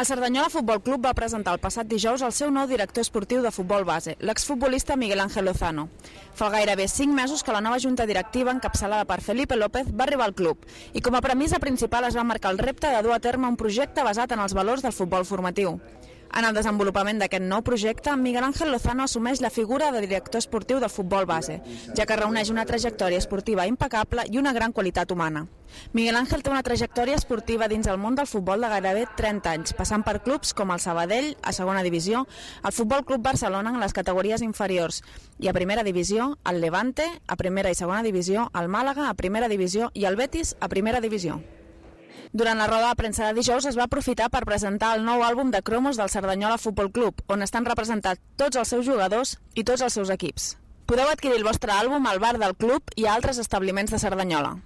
El Cerdanyola Futbol Club va presentar el passat dijous el seu nou director esportiu de futbol base, l'exfutbolista Miguel Ángel Lozano. Fa gairebé 5 mesos que la nova junta directiva, encapçalada per Felipe López, va arribar al club i com a premissa principal es va marcar el repte de dur a terme un projecte basat en els valors del futbol formatiu. En el desenvolupament d'aquest nou projecte, Miguel Ángel Lozano assumeix la figura de director esportiu de futbol base, ja que reuneix una trajectòria esportiva impecable i una gran qualitat humana. Miguel Ángel té una trajectòria esportiva dins el món del futbol de gairebé 30 anys, passant per clubs com el Sabadell, a segona divisió, el Futbol Club Barcelona en les categories inferiors i a primera divisió, el Levante, a primera i segona divisió, el Màlaga, a primera divisió i el Betis, a primera divisió. Durant la roda de premsa de dijous es va aprofitar per presentar el nou àlbum de cromos del Cerdanyola Futbol Club, on estan representats tots els seus jugadors i tots els seus equips. Podeu adquirir el vostre àlbum al bar del club i a altres establiments de Cerdanyola.